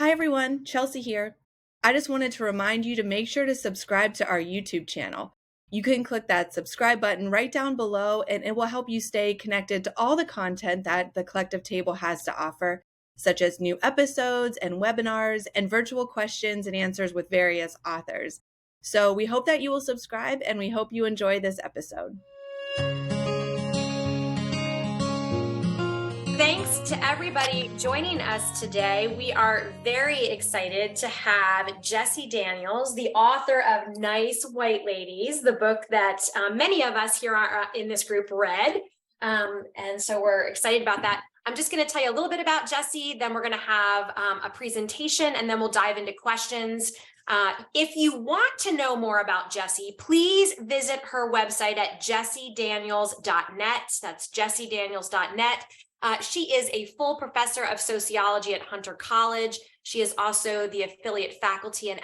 Hi everyone, Chelsea here. I just wanted to remind you to make sure to subscribe to our YouTube channel. You can click that subscribe button right down below and it will help you stay connected to all the content that the Collective Table has to offer, such as new episodes and webinars and virtual questions and answers with various authors. So we hope that you will subscribe and we hope you enjoy this episode. Thanks to everybody joining us today. We are very excited to have Jessie Daniels, the author of Nice White Ladies, the book that many of us here in this group read. And so we're excited about that. I'm just going to tell you a little bit about Jessie, then we're going to have a presentation, and then we'll dive into questions. If you want to know more about Jessie, please visit her website at jessiedaniels.net. That's jessiedaniels.net. She is a full professor of sociology at Hunter College. She is also the affiliate faculty in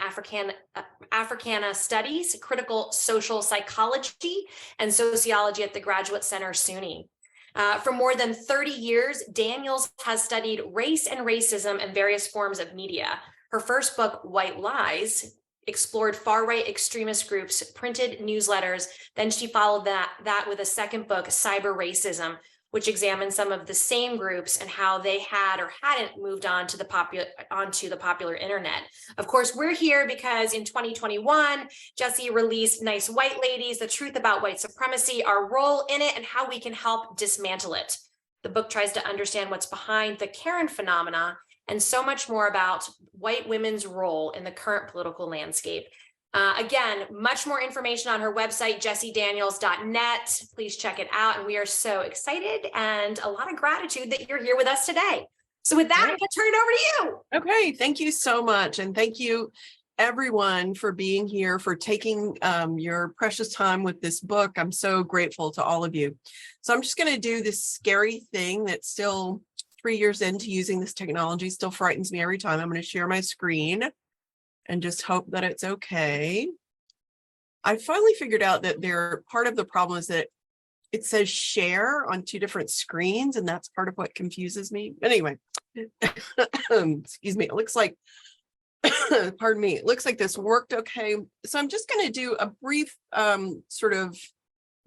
Africana Studies, Critical Social Psychology, and Sociology at the Graduate Center, SUNY. For more than 30 years, Daniels has studied race and racism in various forms of media. Her first book, White Lies, explored far-right extremist groups, printed newsletters. Then she followed that with a second book, Cyber Racism, which examined some of the same groups and how they had or hadn't moved on to onto the popular internet. Of course, we're here because in 2021, Jessie released Nice White Ladies, The Truth About White Supremacy, Our Role in It, and How We Can Help Dismantle It. The book tries to understand what's behind the Karen phenomena and so much more about white women's role in the current political landscape. Again, much more information on her website, jessiedaniels.net. Please check it out. And we are so excited and a lot of gratitude that you're here with us today. So with that, I'm going to turn it over to you. Okay, thank you so much. And thank you, everyone, for being here, for taking your precious time with this book. I'm so grateful to all of you. So I'm just going to do this scary thing that still 3 years into using this technology still frightens me every time. I'm going to share my screen and just hope that it's okay. I finally figured out that part of the problem is that it says share on two different screens, and that's part of what confuses me. Anyway, excuse me, it looks like, pardon me, it looks like this worked okay. So I'm just gonna do a brief sort of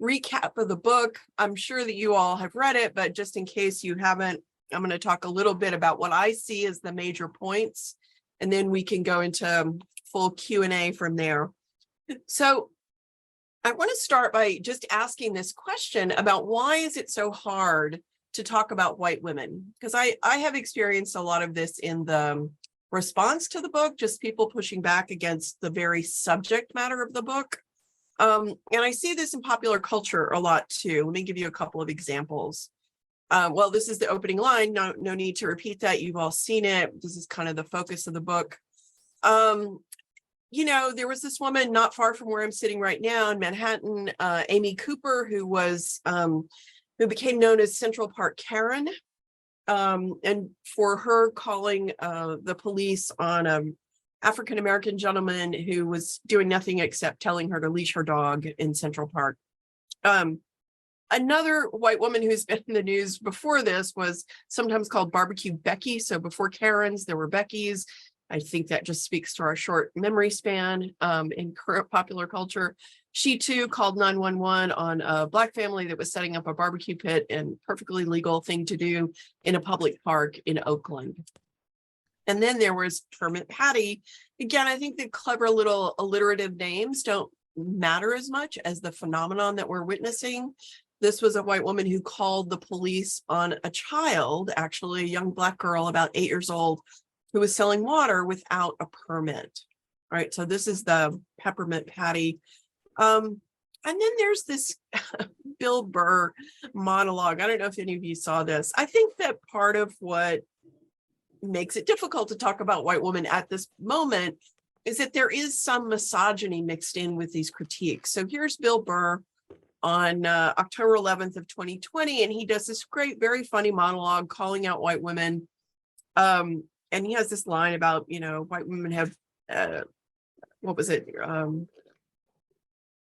recap of the book. I'm sure that you all have read it, but just in case you haven't, I'm gonna talk a little bit about what I see as the major points, and then we can go into full Q&A from there. So I want to start by just asking this question about why is it so hard to talk about white women? Because I have experienced a lot of this in the response to the book, just people pushing back against the very subject matter of the book. And I see this in popular culture a lot too. Let me give you a couple of examples. Well, this is the opening line. No need to repeat that. You've all seen it. This is kind of the focus of the book. You know, there was this woman not far from where I'm sitting right now in Manhattan, Amy Cooper, who became known as Central Park Karen. And for her calling the police on an African-American gentleman who was doing nothing except telling her to leash her dog in Central Park. Another white woman who's been in the news before this was sometimes called Barbecue Becky. So before Karens, there were Beckys. I think that just speaks to our short memory span in current popular culture. She too called 911 on a Black family that was setting up a barbecue pit, and perfectly legal thing to do in a public park in Oakland. And then there was Permit Patty. Again, I think the clever little alliterative names don't matter as much as the phenomenon that we're witnessing. This was a white woman who called the police on a child, actually a young Black girl about 8 years old, who was selling water without a permit. All right, so this is the Peppermint Patty. And then there's this Bill Burr monologue. I don't know if any of you saw this. I think that part of what makes it difficult to talk about white women at this moment is that there is some misogyny mixed in with these critiques. So here's Bill Burr on October 11th of 2020, and he does this great, very funny monologue calling out white women. And he has this line about, you know, white women have, what was it?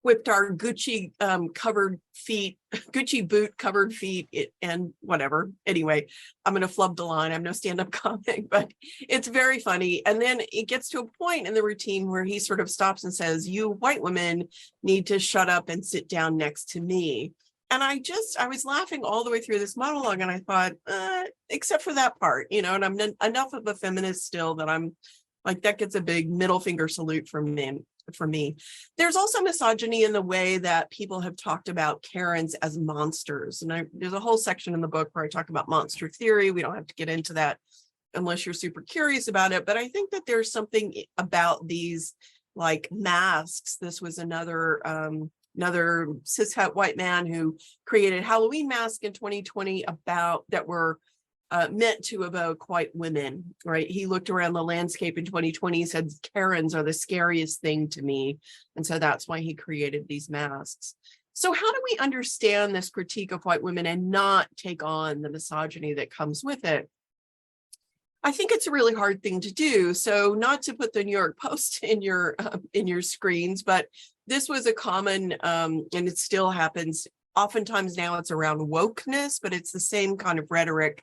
whipped our Gucci covered feet, Gucci boot covered feet, and whatever. Anyway, I'm going to flub the line. I'm no stand-up comic, but it's very funny. And then it gets to a point in the routine where he sort of stops and says, "You white women need to shut up and sit down next to me." And I was laughing all the way through this monologue, and I thought, except for that part, and I'm enough of a feminist still that I'm like, that gets a big middle finger salute from me. There's also misogyny in the way that people have talked about Karens as monsters. And there's a whole section in the book where I talk about monster theory. We don't have to get into that unless you're super curious about it. But I think that there's something about these like masks. This was another cishet white man who created Halloween mask in 2020 that were meant to evoke white women, right? He looked around the landscape in 2020, he said, Karens are the scariest thing to me. And so that's why he created these masks. So how do we understand this critique of white women and not take on the misogyny that comes with it? I think it's a really hard thing to do. So not to put the New York Post in your screens, but this was a common, and it still happens. Oftentimes now it's around wokeness, but it's the same kind of rhetoric.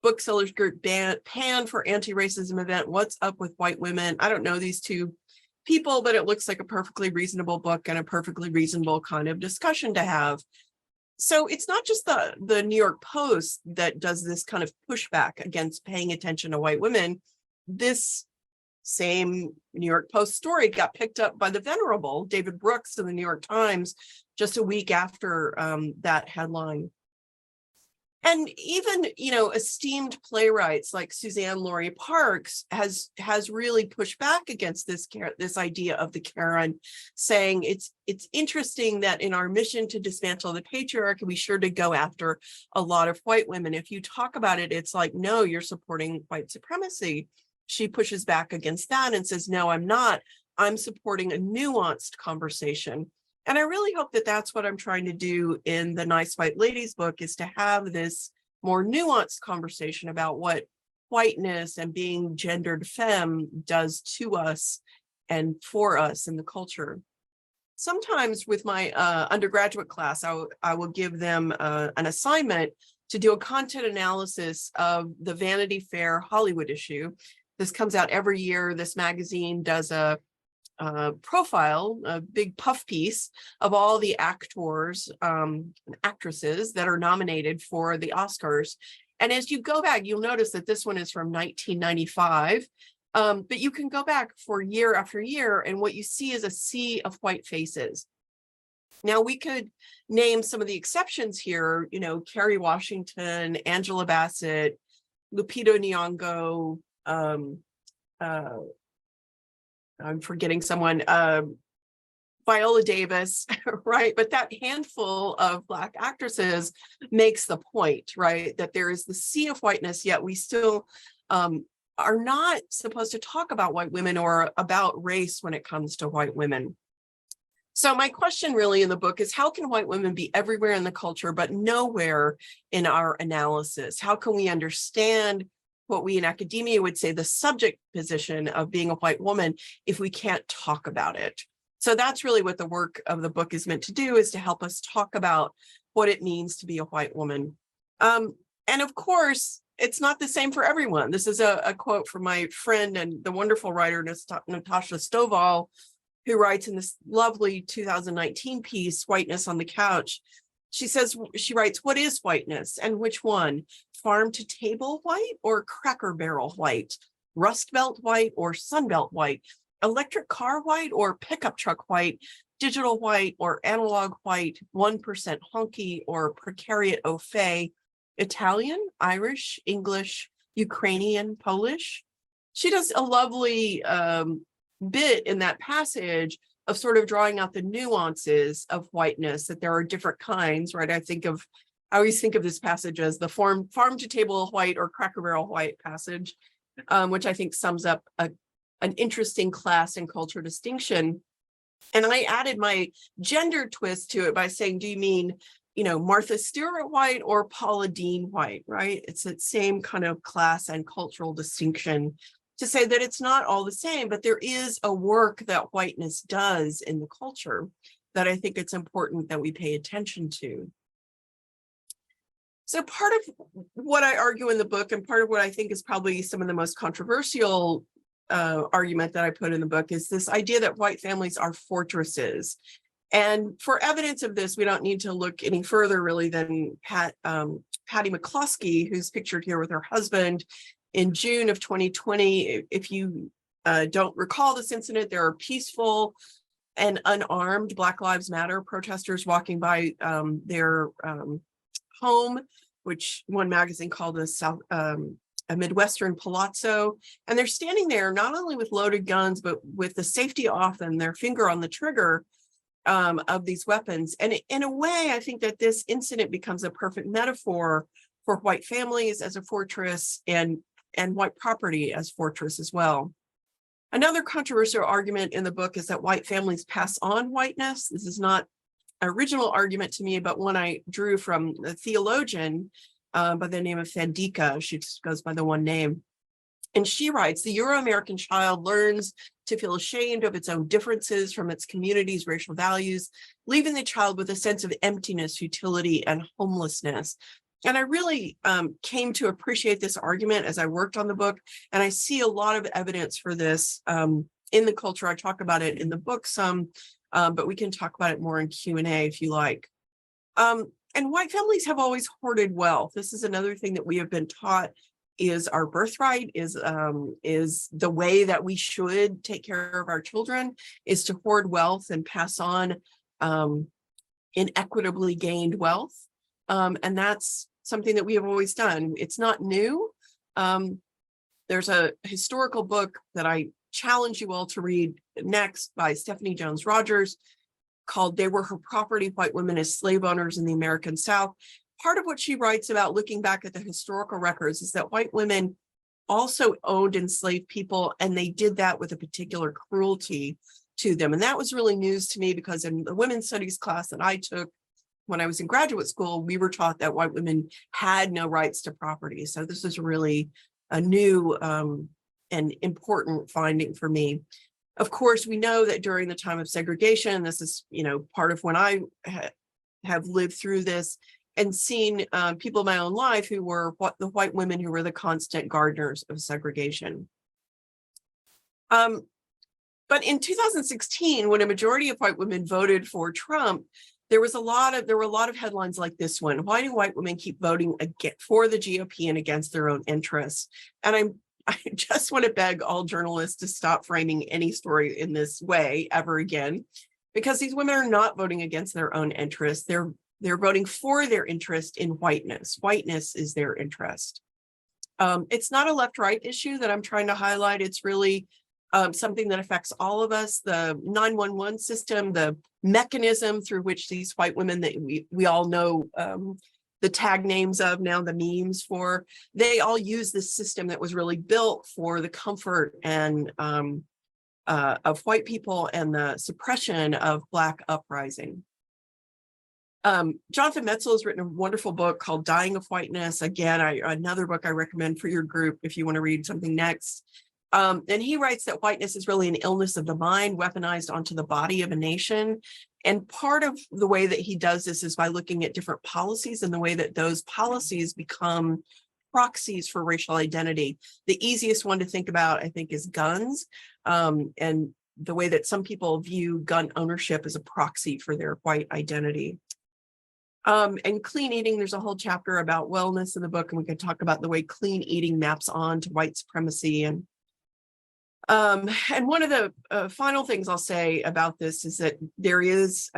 Booksellers group pan for anti-racism event. What's up with white women? I don't know these two people, but it looks like a perfectly reasonable book and a perfectly reasonable kind of discussion to have. So it's not just the New York Post that does this kind of pushback against paying attention to white women. This same New York Post story got picked up by the venerable David Brooks in the New York Times just a week after that headline. And even, esteemed playwrights like Suzanne Laurie Parks has really pushed back against this idea of the Karen, saying it's interesting that in our mission to dismantle the patriarchy, we sure to go after a lot of white women. If you talk about it, it's like, no, you're supporting white supremacy. She pushes back against that and says, no, I'm not. I'm supporting a nuanced conversation. And I really hope that that's what I'm trying to do in the Nice White Ladies book, is to have this more nuanced conversation about what whiteness and being gendered femme does to us and for us in the culture. Sometimes with my undergraduate class, I will give them an assignment to do a content analysis of the Vanity Fair Hollywood issue. This comes out every year. This magazine does a profile, a big puff piece of all the actors and actresses that are nominated for the Oscars. And as you go back, you'll notice that this one is from 1995, but you can go back for year after year, and what you see is a sea of white faces. Now, we could name some of the exceptions here, Kerry Washington, Angela Bassett, Lupita Nyong'o, I'm forgetting someone, Viola Davis, right? But that handful of Black actresses makes the point, right? That there is the sea of whiteness, yet we still are not supposed to talk about white women or about race when it comes to white women. So my question really in the book is, how can white women be everywhere in the culture, but nowhere in our analysis? How can we understand what we in academia would say the subject position of being a white woman if we can't talk about it? So that's really what the work of the book is meant to do, is to help us talk about what it means to be a white woman. And of course, it's not the same for everyone. This is a quote from my friend and the wonderful writer, Natasha Stovall, who writes in this lovely 2019 piece, Whiteness on the Couch. She writes, what is whiteness and which one? Farm to table white or Cracker Barrel white? Rust Belt white or Sun Belt white? Electric car white or pickup truck white? Digital white or analog white? 1% honky or precariat au fait? Italian, Irish, English, Ukrainian, Polish? She does a lovely bit in that passage of sort of drawing out the nuances of whiteness, that there are different kinds, right? I always think of this passage as the farm to table white or Cracker Barrel white passage, which I think sums up an interesting class and culture distinction. And I added my gender twist to it by saying, do you mean, Martha Stewart white or Paula Deen white, right? It's that same kind of class and cultural distinction, to say that it's not all the same, but there is a work that whiteness does in the culture that I think it's important that we pay attention to. So part of what I argue in the book, and part of what I think is probably some of the most controversial argument that I put in the book, is this idea that white families are fortresses. And for evidence of this, we don't need to look any further really than Patty McCloskey, who's pictured here with her husband in June of 2020. If you don't recall this incident, there are peaceful and unarmed Black Lives Matter protesters walking by their home, which one magazine called a Midwestern palazzo. And they're standing there not only with loaded guns, but with the safety off and their finger on the trigger of these weapons. And in a way, I think that this incident becomes a perfect metaphor for white families as a fortress and white property as fortress as well. Another controversial argument in the book is that white families pass on whiteness. This is not an original argument to me, but one I drew from a theologian by the name of Fandika. She just goes by the one name. And she writes, the Euro-American child learns to feel ashamed of its own differences from its community's racial values, leaving the child with a sense of emptiness, futility, and homelessness. And I really came to appreciate this argument as I worked on the book. And I see a lot of evidence for this in the culture. I talk about it in the book some, but we can talk about it more in Q&A if you like. And white families have always hoarded wealth. This is another thing that we have been taught is our birthright, is the way that we should take care of our children, is to hoard wealth and pass on inequitably gained wealth. And that's something that we have always done. It's not new. There's a historical book that I challenge you all to read next by Stephanie Jones Rogers called They Were Her Property, White Women as Slave Owners in the American South. Part of what she writes about looking back at the historical records is that white women also owned enslaved people, and they did that with a particular cruelty to them. And that was really news to me because in the women's studies class that I took when I was in graduate school, we were taught that white women had no rights to property. So this is really a new and important finding for me. Of course, we know that during the time of segregation, this is, part of when I have lived through this and seen people in my own life who were the white women who were the constant gardeners of segregation. But in 2016, when a majority of white women voted for Trump, there were a lot of headlines like this one. Why do white women keep voting for the GOP and against their own interests? And I just want to beg all journalists to stop framing any story in this way ever again, because these women are not voting against their own interests. They're voting for their interest in whiteness. Whiteness is their interest. It's not a left-right issue that I'm trying to highlight. It's really something that affects all of us. The 911 system, the mechanism through which these white women that we all know the tag names of now, the memes for, they all use this system that was really built for the comfort and of white people and the suppression of Black uprising. Jonathan Metzl has written a wonderful book called Dying of Whiteness. Again, another book I recommend for your group if you want to read something next. And he writes that whiteness is really an illness of the mind weaponized onto the body of a nation. And part of the way that he does this is by looking at different policies and the way that those policies become proxies for racial identity. The easiest one to think about, I think, is guns, and the way that some people view gun ownership as a proxy for their white identity. And clean eating, there's a whole chapter about wellness in the book, and we could talk about the way clean eating maps on to white supremacy. And one of the final things I'll say about this is that there is,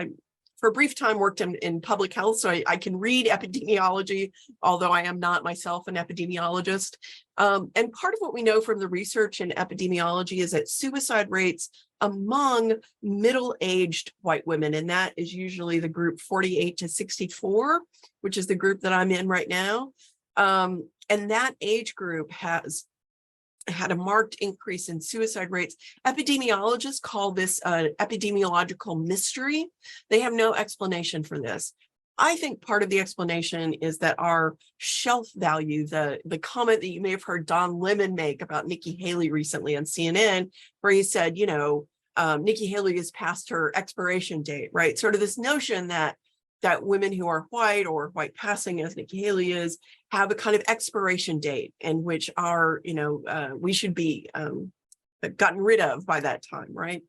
for a brief time worked in public health, so I can read epidemiology, although I am not myself an epidemiologist. And part of what we know from the research in epidemiology is that suicide rates among middle-aged white women, and that is usually the group 48 to 64, which is the group that I'm in right now. And that age group has had a marked increase in suicide rates. Epidemiologists call this an epidemiological mystery. They have no explanation for this. I think part of the explanation is that our shelf value, the comment that you may have heard Don Lemon make about Nikki Haley recently on CNN, where he said, Nikki Haley is past her expiration date, right? Sort of this notion that women who are white or white passing, as Nikki Haley is, have a kind of expiration date in which we should be gotten rid of by that time, right?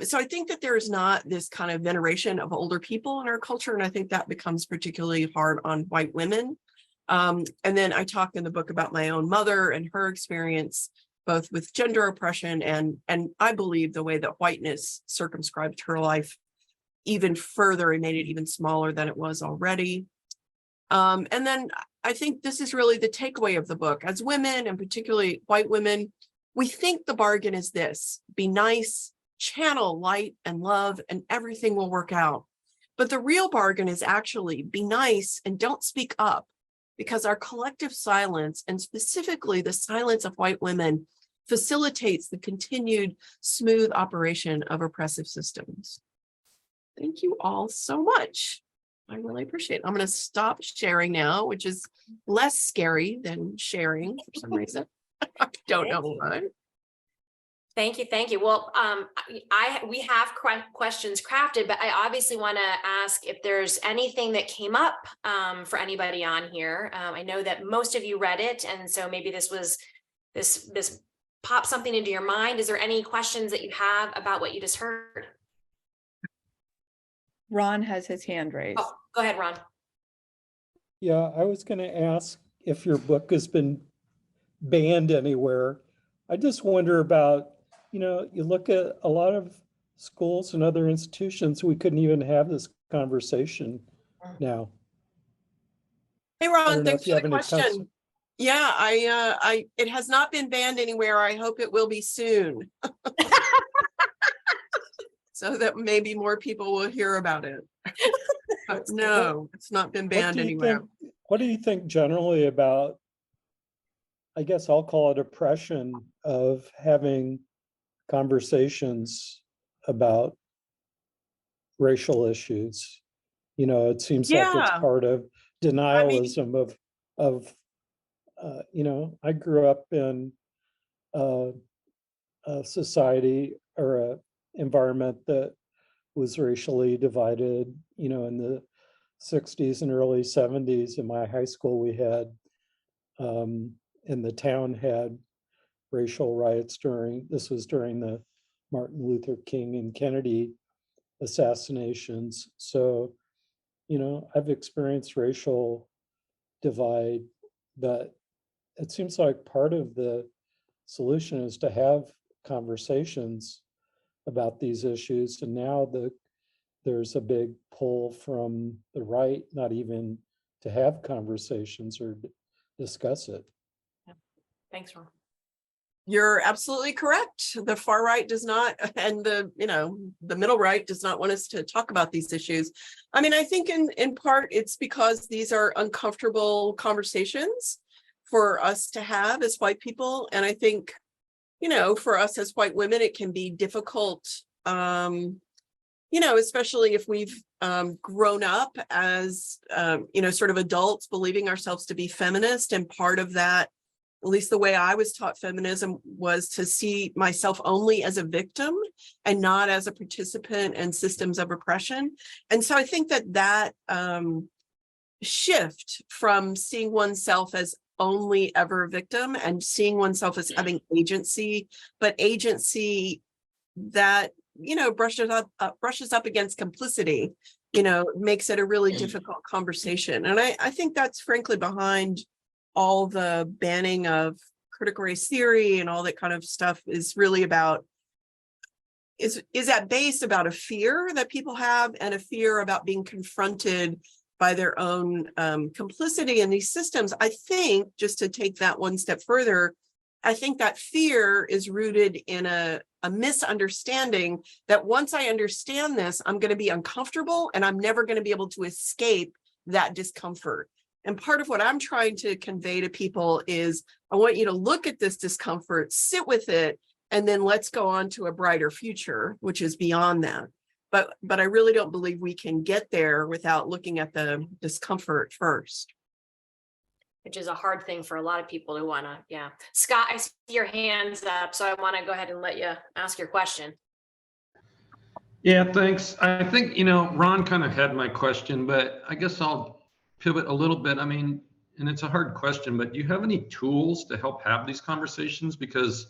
So I think that there is not this kind of veneration of older people in our culture, and I think that becomes particularly hard on white women. And then I talk in the book about my own mother and her experience, both with gender oppression and I believe the way that whiteness circumscribed her life even further and made it even smaller than it was already. And then I think this is really the takeaway of the book. As women, and particularly white women, we think the bargain is this: be nice, channel light and love, and everything will work out. But the real bargain is actually be nice and don't speak up, because our collective silence, and specifically the silence of white women, facilitates the continued smooth operation of oppressive systems. Thank you all so much. I really appreciate it. I'm going to stop sharing now, which is less scary than sharing for some reason. I don't know why. Thank you. Well, we have questions crafted, but I obviously want to ask if there's anything that came up for anybody on here. I know that most of you read it, and so maybe this popped something into your mind. Is there any questions that you have about what you just heard? Ron has his hand raised. Oh, go ahead, Ron. Yeah, I was going to ask if your book has been banned anywhere. I just wonder about, you look at a lot of schools and other institutions, we couldn't even have this conversation now. Hey, Ron, thanks for the question. Yeah, it has not been banned anywhere. I hope it will be soon. So that maybe more people will hear about it. But no, it's not been banned anywhere. What do you think generally about, I guess I'll call it oppression of having conversations about racial issues? It seems like it's part of denialism of I grew up in a society or a environment that was racially divided, in the 60s and early 70s. In my high school, we had, and the town had racial riots during the Martin Luther King and Kennedy assassinations. So, I've experienced racial divide, but it seems like part of the solution is to have conversations about these issues. And now there's a big pull from the right, not even to have conversations or discuss it. Yeah. Thanks, Ron. You're absolutely correct. The far right does not, and the middle right does not want us to talk about these issues. I mean, I think in part it's because these are uncomfortable conversations for us to have as white people. And I think, for us as white women, it can be difficult, especially if we've grown up as, sort of adults believing ourselves to be feminist. And part of that, at least the way I was taught feminism, was to see myself only as a victim and not as a participant in systems of oppression. And so I think that shift from seeing oneself as only ever a victim and seeing oneself as having agency, but agency that, brushes up against complicity, makes it a really difficult conversation. And I think that's frankly behind all the banning of critical race theory and all that kind of stuff is really about, is at base about a fear that people have, and a fear about being confronted by their own complicity in these systems. I think, just to take that one step further, I think that fear is rooted in a misunderstanding that once I understand this, I'm going to be uncomfortable and I'm never going to be able to escape that discomfort. And part of what I'm trying to convey to people is, I want you to look at this discomfort, sit with it, and then let's go on to a brighter future, which is beyond that. But I really don't believe we can get there without looking at the discomfort first. Which is a hard thing for a lot of people to want to, yeah. Scott, I see your hands up, so I want to go ahead and let you ask your question. Yeah, thanks. I think, Ron kind of had my question, but I guess I'll pivot a little bit. I mean, and it's a hard question, but do you have any tools to help have these conversations? Because,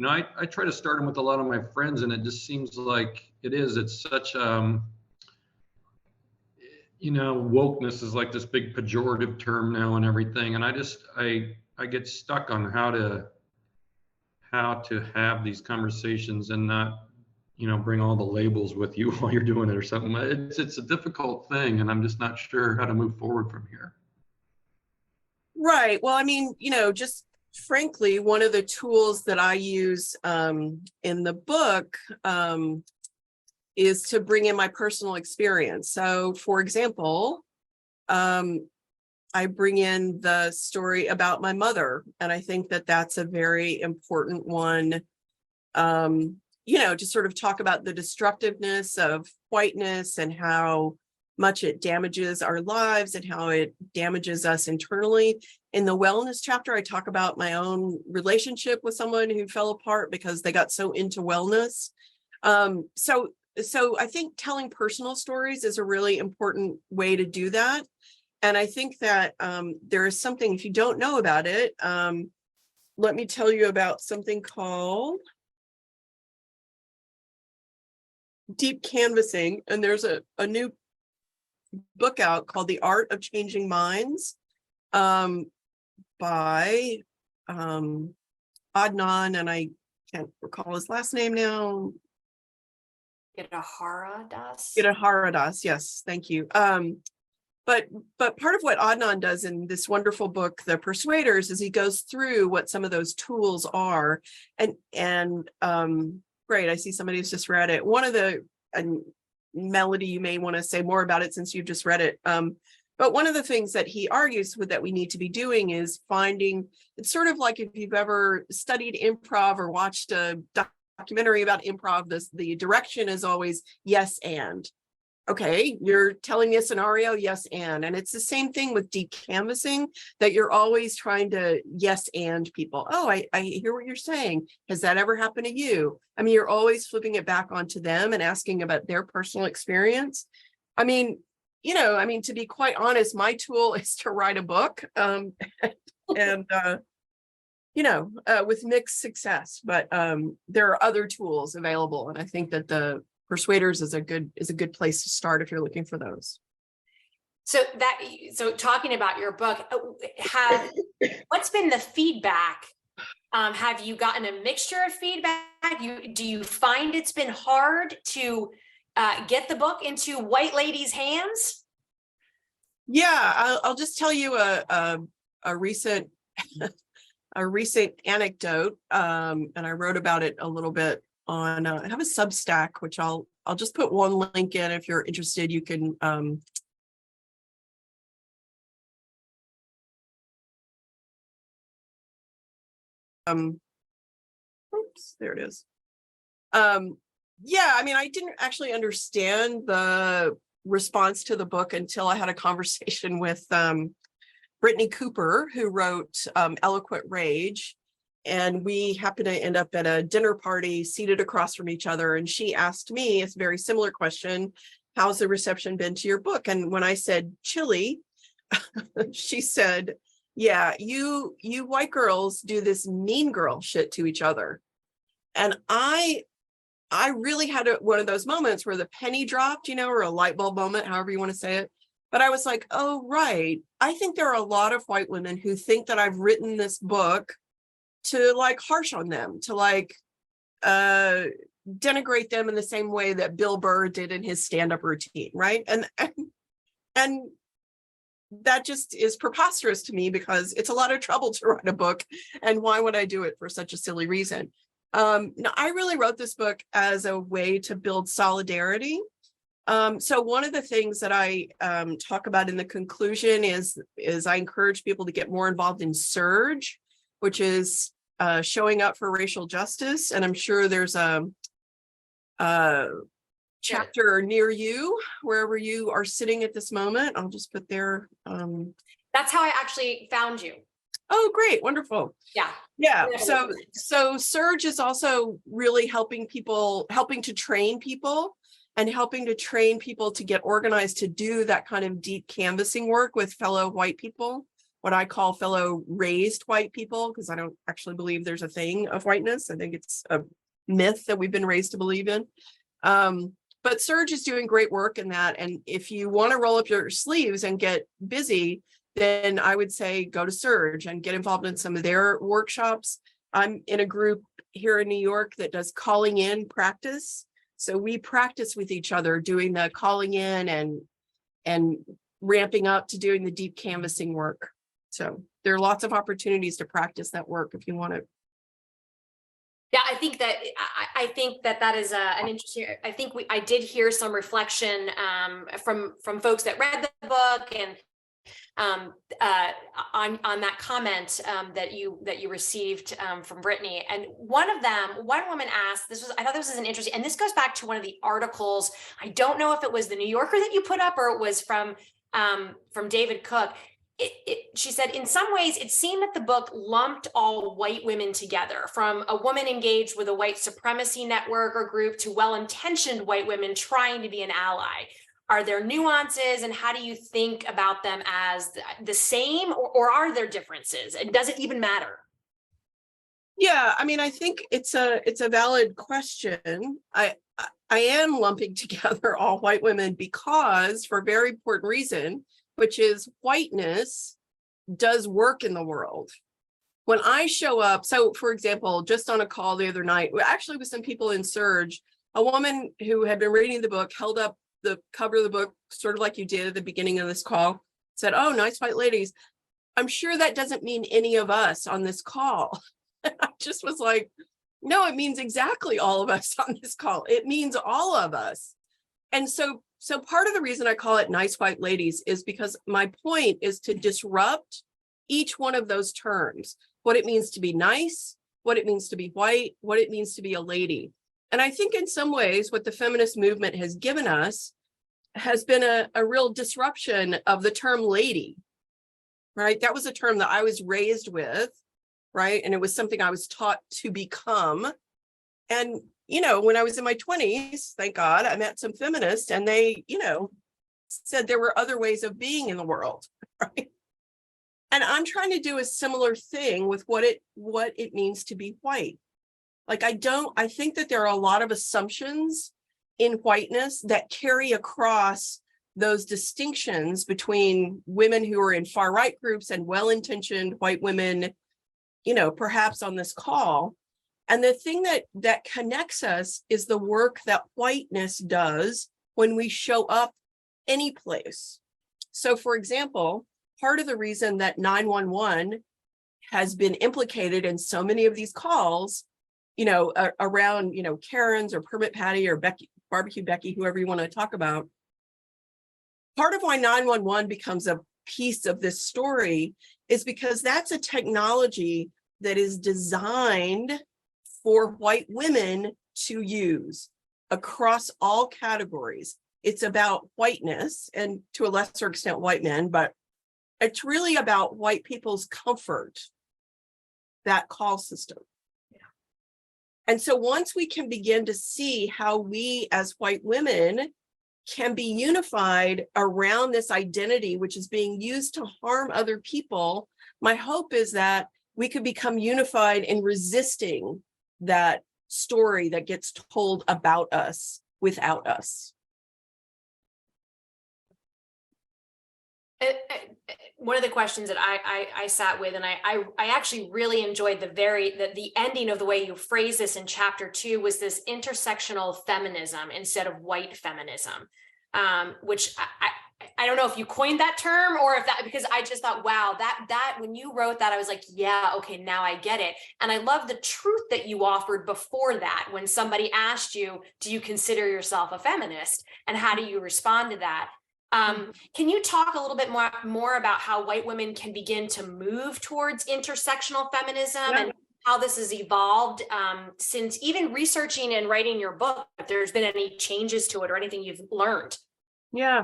I try to start them with a lot of my friends, and it just seems like it's such, wokeness is like this big pejorative term now and everything. And I get stuck on how to have these conversations and not bring all the labels with you while you're doing it or something. It's a difficult thing, and I'm just not sure how to move forward from here. Right. Well, I mean, just frankly, one of the tools that I use in the book is to bring in my personal experience. So, for example, I bring in the story about my mother, and I think that that's a very important one. To sort of talk about the destructiveness of whiteness and how much it damages our lives and how it damages us internally. In the wellness chapter, I talk about my own relationship with someone who fell apart because they got so into wellness. So I think telling personal stories is a really important way to do that. And I think that there is something, if you don't know about it, let me tell you about something called deep canvassing. And there's a new book out called The Art of Changing Minds by Adnan, and I can't recall his last name now. Haradas, yes, thank you. But part of what Adnan does in this wonderful book, The Persuaders, is he goes through what some of those tools are. And great, I see somebody who's just read it. One of the, and Melody, you may want to say more about it since you've just read it. But one of the things that he argues with that we need to be doing is finding, it's sort of like if you've ever studied improv or watched a documentary about improv, the direction is always yes and. Okay, you're telling me a scenario, yes and it's the same thing with deep canvassing, that you're always trying to yes and people. Oh, I hear what you're saying. Has that ever happened to you? I mean, you're always flipping it back onto them and asking about their personal experience. I mean, to be quite honest, my tool is to write a book, and with mixed success, but there are other tools available, and I think that the Persuaders is a good place to start if you're looking for those. So talking about your book, what's been the feedback? Have you gotten a mixture of feedback? Do you find it's been hard to get the book into white ladies' hands? Yeah, I'll just tell you a recent anecdote, and I wrote about it a little bit on. I have a Substack, which I'll just put one link in if you're interested. You can oops, there it is. Yeah, I mean, I didn't actually understand the response to the book until I had a conversation with Brittany Cooper, who wrote Eloquent Rage. And we happened to end up at a dinner party seated across from each other. And she asked me a very similar question: how's the reception been to your book? And when I said chilly, she said, yeah, you white girls do this mean girl shit to each other. And I really had one of those moments where the penny dropped, or a light bulb moment, however you want to say it. But I was like, oh, right. I think there are a lot of white women who think that I've written this book to harsh on them, to denigrate them in the same way that Bill Burr did in his stand-up routine, right? And that just is preposterous to me, because it's a lot of trouble to write a book, and why would I do it for such a silly reason? No, I really wrote this book as a way to build solidarity. So one of the things that I talk about in the conclusion is I encourage people to get more involved in SURGE, which is showing up for racial justice. And I'm sure there's a chapter near you, wherever you are sitting at this moment. I'll just put there. That's how I actually found you. Oh, great. Wonderful. Yeah. So SURGE is also really helping to train people and helping to train people to get organized to do that kind of deep canvassing work with fellow white people, what I call fellow raised white people, because I don't actually believe there's a thing of whiteness. I think it's a myth that we've been raised to believe in. But Surge is doing great work in that. And if you want to roll up your sleeves and get busy, then I would say go to Surge and get involved in some of their workshops. I'm in a group here in New York that does calling in practice. So we practice with each other doing the calling in and ramping up to doing the deep canvassing work. So there are lots of opportunities to practice that work if you want to. Yeah, I think that that is an interesting. I think I did hear some reflection from folks that read the book and on that comment that you received from Brittany. And one woman asked, I thought this was an interesting, and this goes back to one of the articles. I don't know if it was the New Yorker that you put up or it was from David Cook. She said, in some ways, it seemed that the book lumped all white women together, from a woman engaged with a white supremacy network or group to well-intentioned white women trying to be an ally. Are there nuances, and how do you think about them as the same, or are there differences? And does it even matter? Yeah, I mean, I think it's a valid question. I am lumping together all white women because, for a very important reason, which is whiteness does work in the world. When I show up, so for example, just on a call the other night, actually with some people in Surge, a woman who had been reading the book held up the cover of the book, sort of like you did at the beginning of this call, said, "Oh, nice white ladies. I'm sure that doesn't mean any of us on this call." And I just was like, no, it means exactly all of us on this call. It means all of us. And so part of the reason I call it nice white ladies is because my point is to disrupt each one of those terms, what it means to be nice, what it means to be white, what it means to be a lady. And I think in some ways what the feminist movement has given us has been a real disruption of the term lady, right? That was a term that I was raised with, right? And it was something I was taught to become. And when I was in my 20s, thank God, I met some feminists and they, said there were other ways of being in the world, right? And I'm trying to do a similar thing with what it means to be white. Like, I think that there are a lot of assumptions in whiteness that carry across those distinctions between women who are in far right groups and well-intentioned white women, perhaps on this call. And the thing that connects us is the work that whiteness does when we show up any place. So, for example, part of the reason that 911 has been implicated in so many of these calls, around, Karen's or Permit Patty or Becky, Barbecue Becky, whoever you want to talk about, part of why 911 becomes a piece of this story is because that's a technology that is designed for white women to use across all categories. It's about whiteness and to a lesser extent white men, but it's really about white people's comfort, that call system. Yeah. And so once we can begin to see how we as white women can be unified around this identity, which is being used to harm other people, my hope is that we could become unified in resisting that story that gets told about us without us. One of the questions that I sat with, and I actually really enjoyed the ending of the way you phrased this in chapter 2, was this intersectional feminism instead of white feminism, which I don't know if you coined that term or if that, because I just thought, wow, that when you wrote that, I was like, yeah, okay, now I get it. And I love the truth that you offered before that, when somebody asked you, do you consider yourself a feminist? And how do you respond to that? Can you talk a little bit more about how white women can begin to move towards intersectional feminism and how this has evolved since even researching and writing your book, if there's been any changes to it or anything you've learned? Yeah,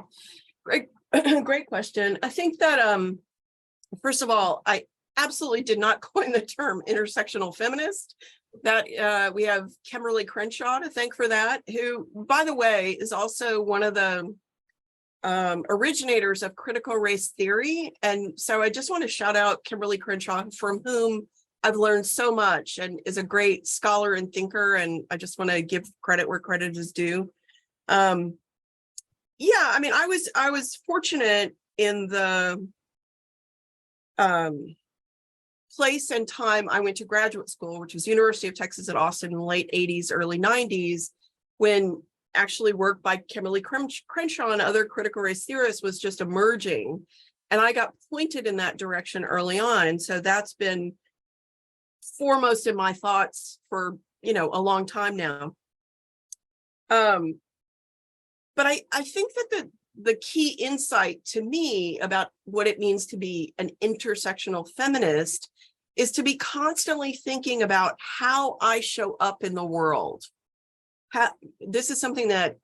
great question. I think that, first of all, I absolutely did not coin the term intersectional feminist. That we have Kimberly Crenshaw to thank for that, who, by the way, is also one of the originators of critical race theory. And so I just want to shout out Kimberly Crenshaw, from whom I've learned so much and is a great scholar and thinker. And I just want to give credit where credit is due. Yeah, I mean, I was fortunate in the place and time I went to graduate school, which was University of Texas at Austin in the late 80s, early 90s, when actually work by Kimberly Crenshaw and other critical race theorists was just emerging. And I got pointed in that direction early on. And so that's been foremost in my thoughts for, a long time now. But I think that the key insight to me about what it means to be an intersectional feminist is to be constantly thinking about how I show up in the world. This is something that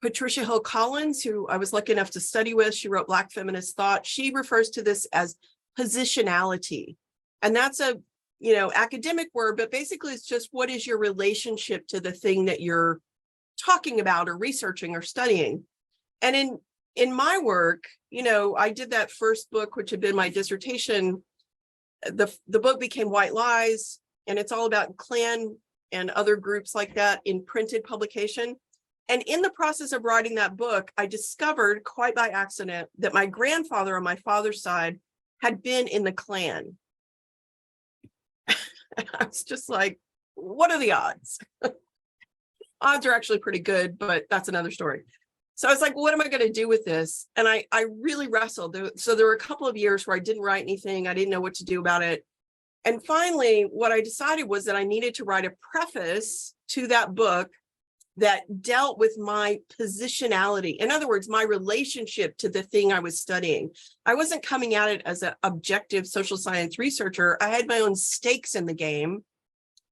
Patricia Hill Collins, who I was lucky enough to study with, she wrote Black Feminist Thought. She refers to this as positionality. And that's a, academic word, but basically it's just, what is your relationship to the thing that you're talking about or researching or studying? And in my work, I did that first book, which had been my dissertation. The book became White Lies, and it's all about Klan and other groups like that in printed publication. And in the process of writing that book, I discovered quite by accident that my grandfather on my father's side had been in the Klan. And I was just like, what are the odds? Odds are actually pretty good, but that's another story. So I was like, what am I going to do with this? And I really wrestled. So there were a couple of years where I didn't write anything. I didn't know what to do about it. And finally, what I decided was that I needed to write a preface to that book that dealt with my positionality. In other words, my relationship to the thing I was studying. I wasn't coming at it as an objective social science researcher. I had my own stakes in the game.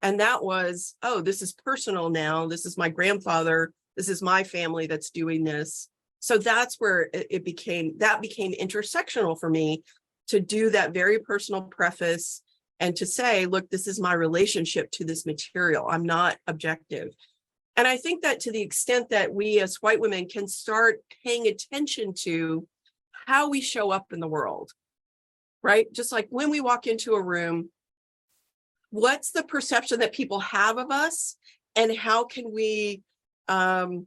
And that was, oh, this is personal now. This is my grandfather. This is my family that's doing this. So that's where it became intersectional for me to do that very personal preface and to say, look, this is my relationship to this material. I'm not objective. And I think that to the extent that we as white women can start paying attention to how we show up in the world, right? Just like when we walk into a room, what's the perception that people have of us, and how can we acknowledge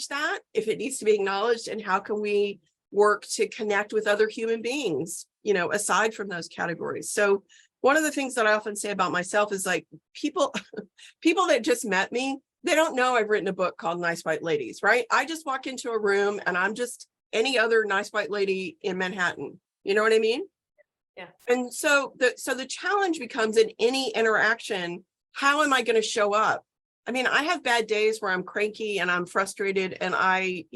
that if it needs to be acknowledged, and how can we work to connect with other human beings, aside from those categories. So one of the things that I often say about myself is like, people that just met me, they don't know I've written a book called Nice White Ladies, right? I just walk into a room and I'm just any other nice white lady in Manhattan. You know what I mean? Yeah. And so the challenge becomes in any interaction, how am I going to show up? I mean, I have bad days where I'm cranky and I'm frustrated and I,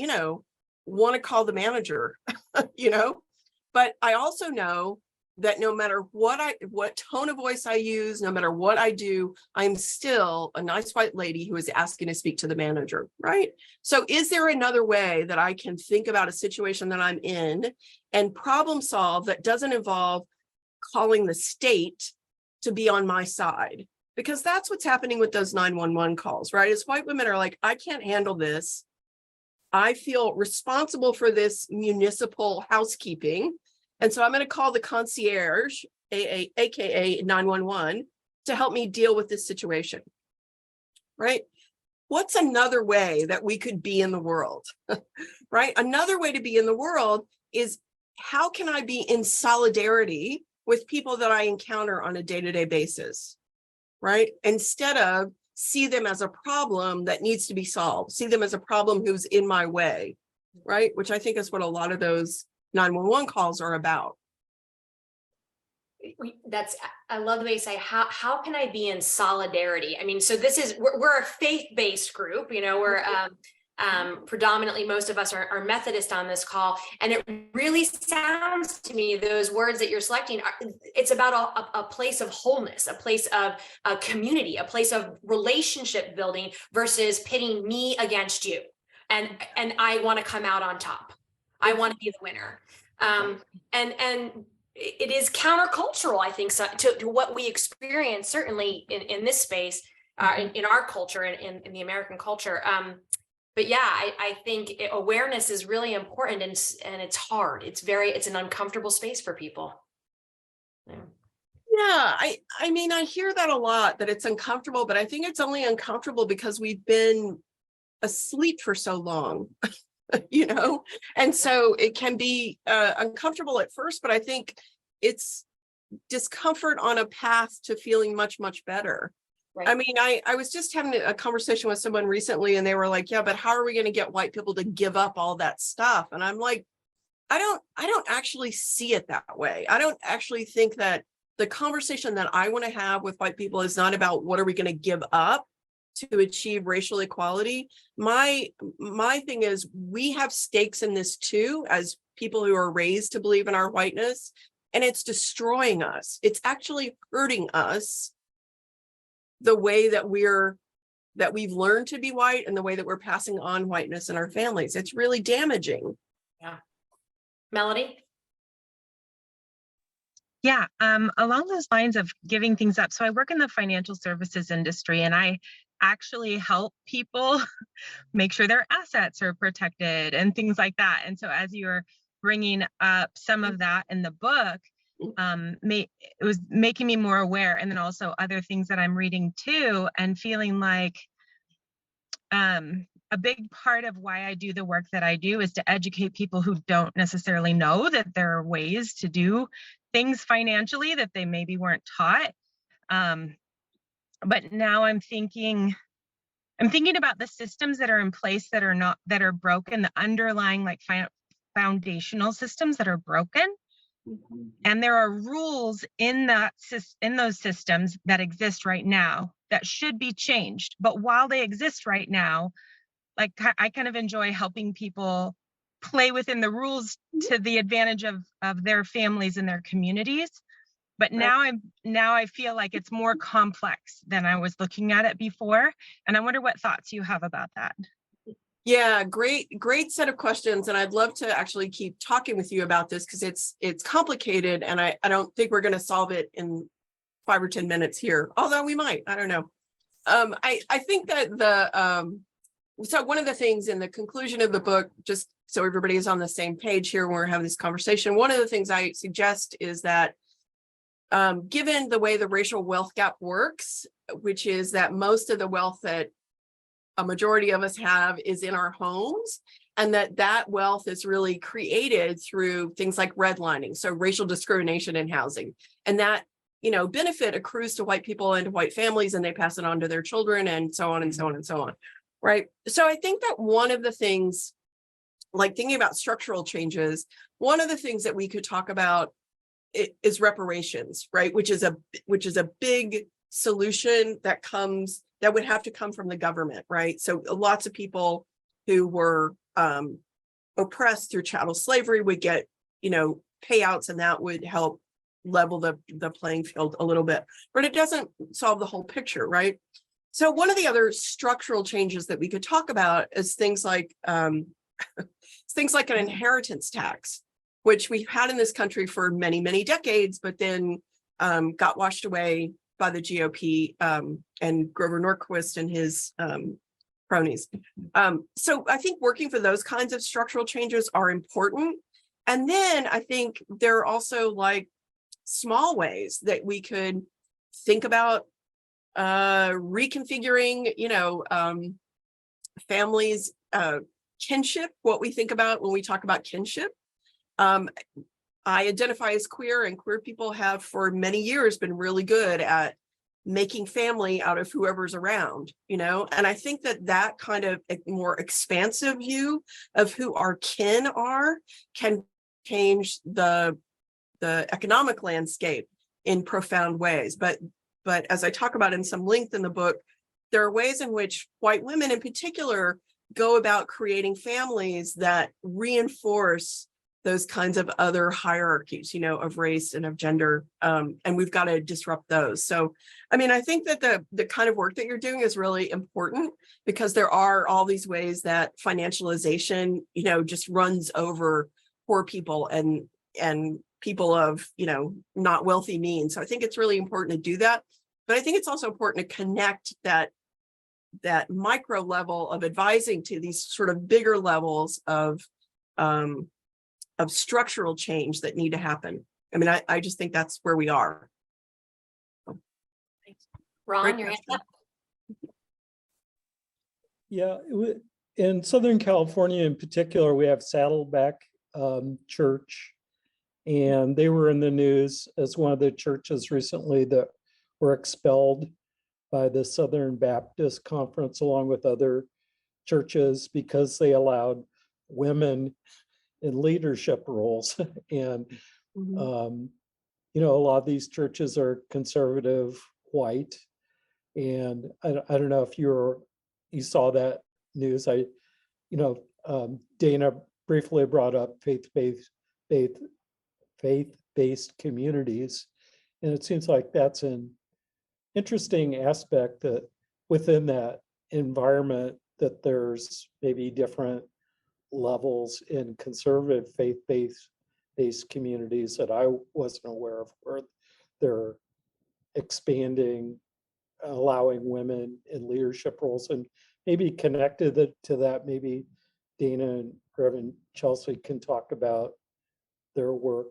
want to call the manager, but I also know that no matter what tone of voice I use, no matter what I do, I'm still a nice white lady who is asking to speak to the manager, right? So is there another way that I can think about a situation that I'm in and problem solve that doesn't involve calling the state to be on my side? Because that's what's happening with those 911 calls, right? As white women are like, I can't handle this. I feel responsible for this municipal housekeeping. And so I'm going to call the concierge, AKA 911, to help me deal with this situation, right? What's another way that we could be in the world, right? Another way to be in the world is, how can I be in solidarity with people that I encounter on a day-to-day basis, right? Instead of see them as a problem that needs to be solved, see them as a problem who's in my way, right? Which I think is what a lot of those 911 calls are about. I love the way you say, how can I be in solidarity? I mean, so we're a faith-based group, we're predominantly, most of us are Methodist on this call. And it really sounds to me, those words that you're selecting, it's about a place of wholeness, a place of a community, a place of relationship building versus pitting me against you. And I want to come out on top. I want to be the winner. it is countercultural, I think, so, to what we experience, certainly in this space, in our culture, and in the American culture. But yeah, I think awareness is really important, and it's hard. It's an uncomfortable space for people. Yeah. Yeah, I mean, I hear that a lot, that it's uncomfortable, but I think it's only uncomfortable because we've been asleep for so long, you know? And so it can be uncomfortable at first, but I think it's discomfort on a path to feeling much, much better. Right. I mean, I was just having a conversation with someone recently, and they were like, yeah, but how are we going to get white people to give up all that stuff? And I'm like, I don't actually see it that way. I don't actually think that the conversation that I want to have with white people is not about what are we going to give up to achieve racial equality. My thing is, we have stakes in this too, as people who are raised to believe in our whiteness, and it's destroying us. It's actually hurting us, the way that we've learned to be white and the way that we're passing on whiteness in our families. It's really damaging. Yeah. Melody? Yeah, along those lines of giving things up. So I work in the financial services industry, and I actually help people make sure their assets are protected and things like that. And so as you're bringing up some of that in the book, it was making me more aware. And then also other things that I'm reading too, and feeling like a big part of why I do the work that I do is to educate people who don't necessarily know that there are ways to do things financially that they maybe weren't taught. But now I'm thinking about the systems that are in place that are broken, the underlying like foundational systems that are broken. And there are rules in those systems that exist right now that should be changed. But while they exist right now, like I kind of enjoy helping people play within the rules to the advantage of their families and their communities. But now I feel like it's more complex than I was looking at it before. And I wonder what thoughts you have about that. Yeah, great set of questions. And I'd love to actually keep talking with you about this, because it's complicated, and I don't think we're going to solve it in 5 or 10 minutes here, although we might, I don't know. I think that so one of the things in the conclusion of the book, just so everybody is on the same page here when we're having this conversation, one of the things I suggest is that given the way the racial wealth gap works, which is that most of the wealth that a majority of us have is in our homes, and that wealth is really created through things like redlining, so racial discrimination in housing, and that benefit accrues to white people and to white families, and they pass it on to their children, and so on and so on and so on, right? So I think that one of the things, like thinking about structural changes, one of the things that we could talk about is reparations, right? Which is a big solution that would have to come from the government, right? So lots of people who were oppressed through chattel slavery would get, payouts, and that would help level the playing field a little bit, but it doesn't solve the whole picture, right? So one of the other structural changes that we could talk about is things like an inheritance tax, which we've had in this country for many, many decades, but then got washed away by the GOP and Grover Norquist and his cronies. So I think working for those kinds of structural changes are important. And then I think there are also like small ways that we could think about reconfiguring, families, kinship, what we think about when we talk about kinship. I identify as queer, and queer people have for many years been really good at making family out of whoever's around, and I think that kind of more expansive view of who our kin are can change the economic landscape in profound ways. But as I talk about in some length in the book, there are ways in which white women in particular go about creating families that reinforce those kinds of other hierarchies, of race and of gender, and we've got to disrupt those. So, I mean, I think that the kind of work that you're doing is really important, because there are all these ways that financialization, just runs over poor people and people of, not wealthy means. So I think it's really important to do that. But I think it's also important to connect that micro level of advising to these sort of bigger levels of structural change that need to happen. I mean, I just think that's where we are. Ron, your hand up. Yeah, in Southern California in particular, we have Saddleback Church, and they were in the news as one of the churches recently that were expelled by the Southern Baptist Conference along with other churches because they allowed women in leadership roles. And a lot of these churches are conservative white, and I don't know if you saw that news. Dana briefly brought up faith-based communities, and it seems like that's an interesting aspect that within that environment that there's maybe different levels in conservative faith-based communities that I wasn't aware of, where they're expanding, allowing women in leadership roles. And maybe connected to that, maybe Dana and Reverend Chelsea can talk about their work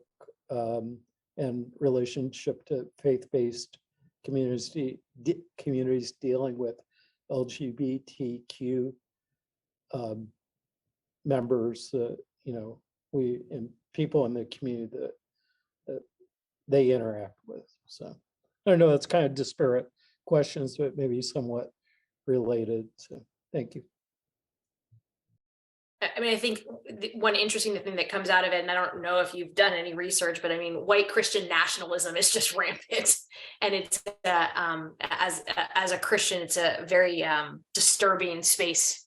and relationship to faith-based communities dealing with LGBTQ members, we and people in the community that they interact with. So I don't know, it's kind of disparate questions, but maybe somewhat related. So thank you. I mean, I think one interesting thing that comes out of it, and I don't know if you've done any research, but I mean, white Christian nationalism is just rampant, and it's as a Christian, it's a very disturbing space.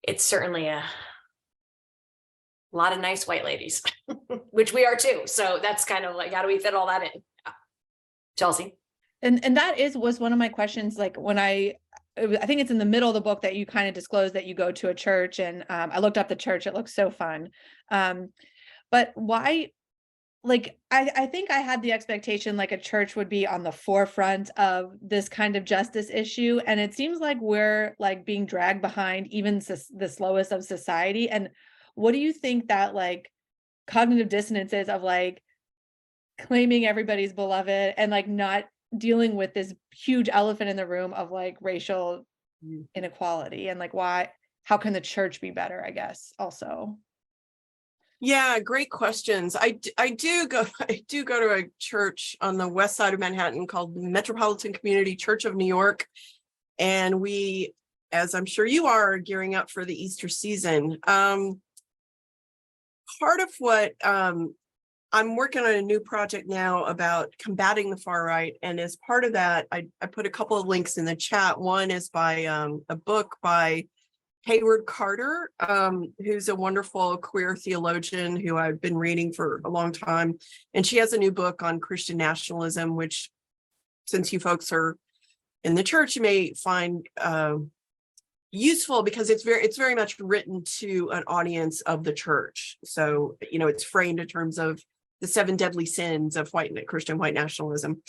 It's certainly a lot of nice white ladies, which we are too. So that's kind of like, how do we fit all that in? Chelsea. And that was one of my questions. Like when I think it's in the middle of the book that you kind of disclose that you go to a church, and I looked up the church. It looks so fun. But why? Like, I think I had the expectation like a church would be on the forefront of this kind of justice issue. And it seems like we're like being dragged behind even the slowest of society. And what do you think that like cognitive dissonance is of like claiming everybody's beloved and like not dealing with this huge elephant in the room of like racial inequality, and like how can the church be better, I guess, also? Yeah, great questions. I do go to a church on the west side of Manhattan called the Metropolitan Community Church of New York. And we, as I'm sure you are, gearing up for the Easter season. Part of what I'm working on a new project now about combating the far right. And as part of that, I put a couple of links in the chat. One is by a book by Hayward Carter, who's a wonderful queer theologian who I've been reading for a long time. And she has a new book on Christian nationalism, which, since you folks are in the church, you may find useful because it's very much written to an audience of the church. So, it's framed in terms of the 7 deadly sins of Christian white nationalism.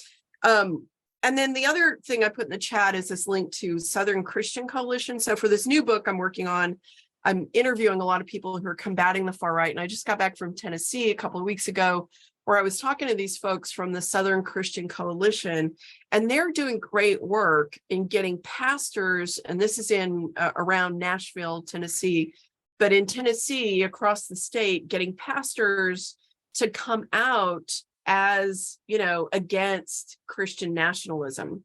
And then the other thing I put in the chat is this link to Southern Christian Coalition. So for this new book I'm working on, I'm interviewing a lot of people who are combating the far right. And I just got back from Tennessee a couple of weeks ago, where I was talking to these folks from the Southern Christian Coalition, and they're doing great work in getting pastors, and this is in around Nashville, Tennessee, but in Tennessee, across the state, getting pastors to come out as, against Christian nationalism.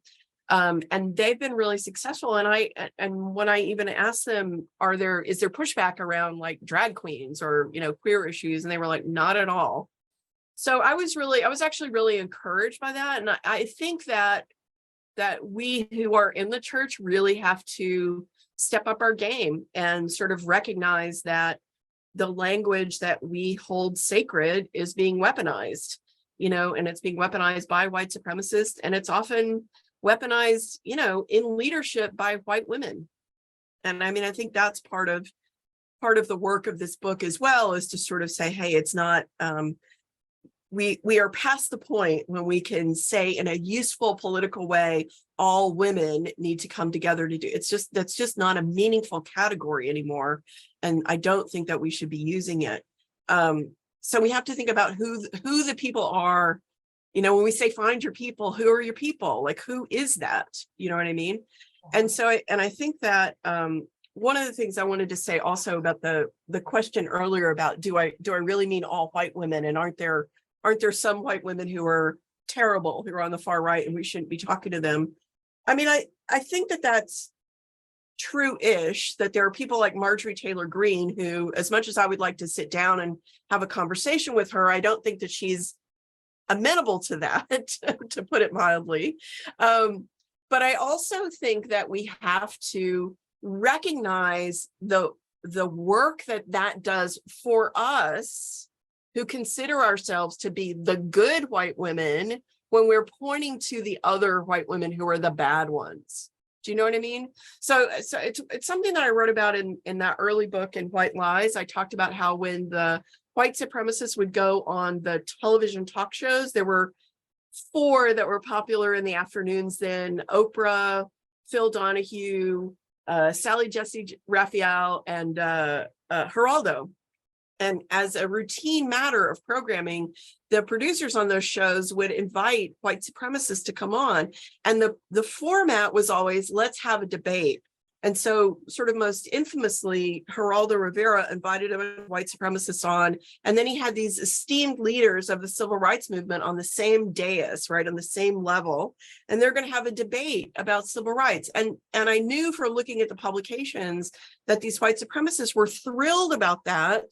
And they've been really successful. And when I even asked them, is there pushback around like drag queens or, queer issues? And they were like, not at all. So I was actually really encouraged by that. And I think that we who are in the church really have to step up our game and sort of recognize that the language that we hold sacred is being weaponized. And it's being weaponized by white supremacists, and it's often weaponized, in leadership by white women. And I mean, I think that's part of part of the work of this book as well is to sort of say, hey, it's not, we are past the point when we can say in a useful political way, all women need to come together to do. That's just not a meaningful category anymore. And I don't think that we should be using it. So we have to think about who the people are. You know, when we say find your people, who are your people? Like, who is that? You know what I mean? And so, I think that one of the things I wanted to say also about the question earlier about do I really mean all white women, and aren't there some white women who are terrible, who are on the far right, and we shouldn't be talking to them? I mean, I think that that's true-ish, that there are people like Marjorie Taylor Greene who, as much as I would like to sit down and have a conversation with her, I don't think that she's amenable to that, to put it mildly. But I also think that we have to recognize the work that does for us who consider ourselves to be the good white women when we're pointing to the other white women who are the bad ones. Do you know what I mean? So it's something that I wrote about in that early book in White Lies. I talked about how when the white supremacists would go on the television talk shows, there were 4 that were popular in the afternoons then: Oprah, Phil Donahue, Sally Jesse Raphael, and Geraldo. And as a routine matter of programming, the producers on those shows would invite white supremacists to come on. And the format was always, let's have a debate. And so sort of most infamously, Geraldo Rivera invited a white supremacist on, and then he had these esteemed leaders of the civil rights movement on the same dais, right, on the same level, and they're going to have a debate about civil rights. And I knew from looking at the publications that these white supremacists were thrilled about that.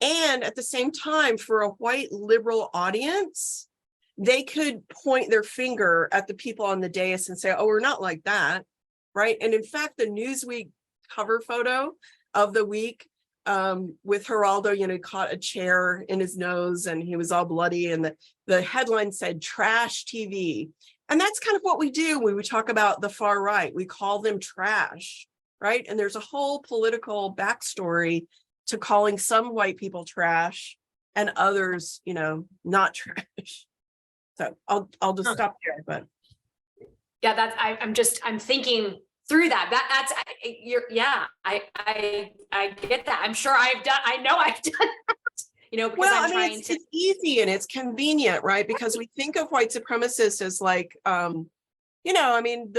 And at the same time, for a white liberal audience, they could point their finger at the people on the dais and say, oh, we're not like that. Right. And in fact, the Newsweek cover photo of the week with Geraldo, you know, caught a chair in his nose and he was all bloody. And the headline said trash TV. And that's kind of what we do when we talk about the far right. We call them trash. Right. And there's a whole political backstory to calling some white people trash and others, you know, not trash. So I'll just stop there. But yeah, I'm thinking through that. I get that. I'm sure I know I've done that, you know, because well, I mean, it's easy and it's convenient, right? Because we think of white supremacists as like, you know, I mean,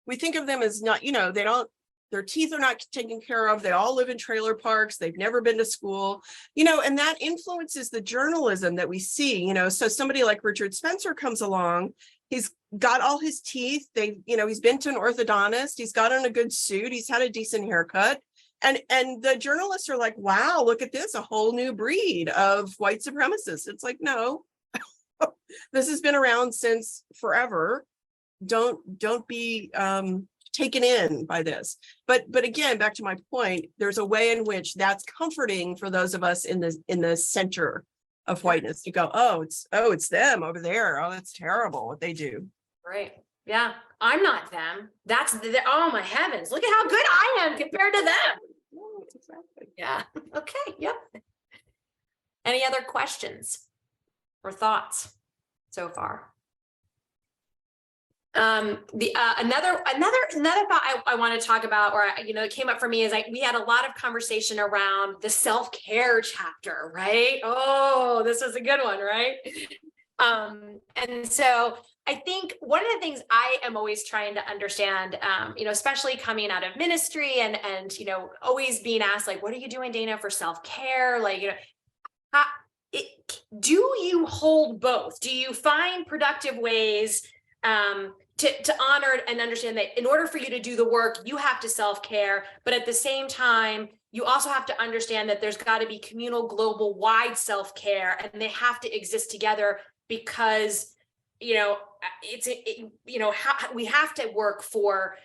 we think of them as not, you know, their teeth are not taken care of. They all live in trailer parks. They've never been to school, you know, and that influences the journalism that we see, you know. So somebody like Richard Spencer comes along, he's got all his teeth. He's been to an orthodontist. He's got on a good suit. He's had a decent haircut. And the journalists are like, wow, look at this, a whole new breed of white supremacists. It's like, no, this has been around since forever. Don't be taken in by this. But again, back to my point, there's a way in which that's comforting for those of us in the center of whiteness to go, oh, it's them over there. Oh, that's terrible what they do. Right. Yeah. I'm not them. Oh my heavens. Look at how good I am compared to them. Oh, exactly. Yeah. Okay. Yep. Any other questions or thoughts so far? Another thought I want to talk about, or it came up for me, is we had a lot of conversation around the self-care chapter, right? Oh, this was a good one, right? And so I think one of the things I am always trying to understand, especially coming out of ministry and always being asked, like, what are you doing, Dana, for self-care? Like, do you hold both? Do you find productive ways to honor and understand that in order for you to do the work, you have to self-care, but at the same time, you also have to understand that there's got to be communal, global, wide self-care, and they have to exist together because, we have to work for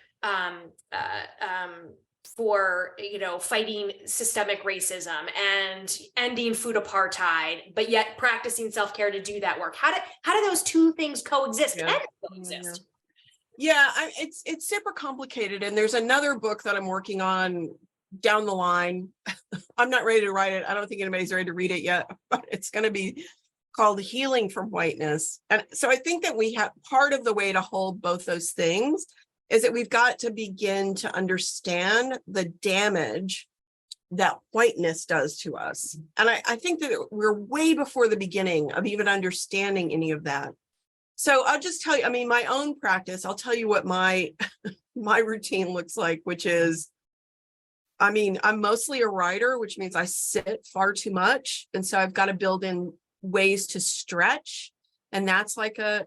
fighting systemic racism and ending food apartheid, but yet practicing self-care to do that work. How do those two things coexist? Yeah. Can they coexist? Yeah, it's super complicated. And there's another book that I'm working on down the line. I'm not ready to write it. I don't think anybody's ready to read it yet, but it's going to be called Healing from Whiteness. And so I think that we have part of the way to hold both those things is that we've got to begin to understand the damage that whiteness does to us. And I think that we're way before the beginning of even understanding any of that. So I'll just tell you, I mean, my own practice, I'll tell you what my routine looks like, which is, I mean, I'm mostly a writer, which means I sit far too much. And so I've got to build in ways to stretch. And that's like a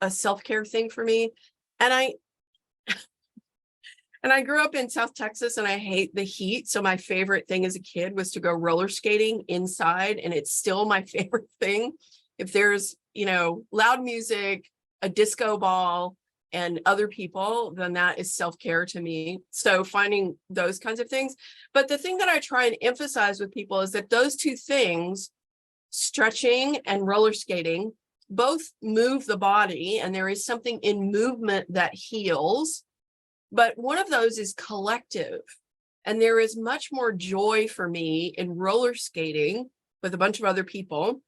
self-care thing for me. And I grew up in South Texas and I hate the heat. So my favorite thing as a kid was to go roller skating inside. And it's still my favorite thing. If there's, you know, loud music, a disco ball, and other people, then that is self-care to me. So finding those kinds of things. But the thing that I try and emphasize with people is that those two things, stretching and roller skating, both move the body, and there is something in movement that heals. But one of those is collective. And there is much more joy for me in roller skating with a bunch of other people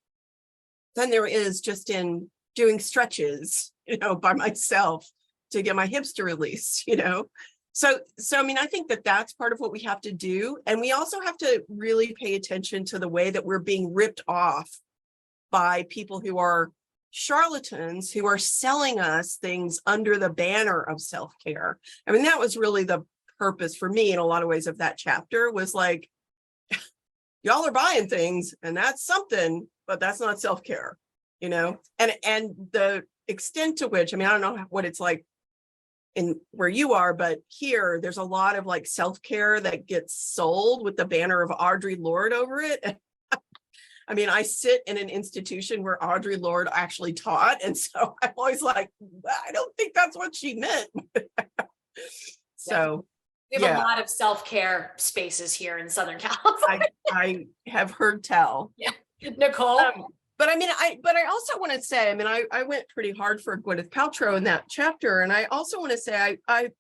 than there is just in doing stretches, you know, by myself to get my hips to release, you know. So I mean, I think that that's part of what we have to do. And we also have to really pay attention to the way that we're being ripped off by people who are charlatans, who are selling us things under the banner of self-care. I mean, that was really the purpose for me in a lot of ways of that chapter, was like, y'all are buying things and that's something, but that's not self-care, you know. And the extent to which, I mean, I don't know what it's like in where you are, but here there's a lot of like self-care that gets sold with the banner of Audre Lorde over it. I mean, I sit in an institution where Audre Lorde actually taught, and so I'm always like, I don't think that's what she meant. So we have a lot of self-care spaces here in Southern California. I have heard tell. Yeah, Nicole. But I mean, I also want to say, I mean, I went pretty hard for Gwyneth Paltrow in that chapter, and I also want to say I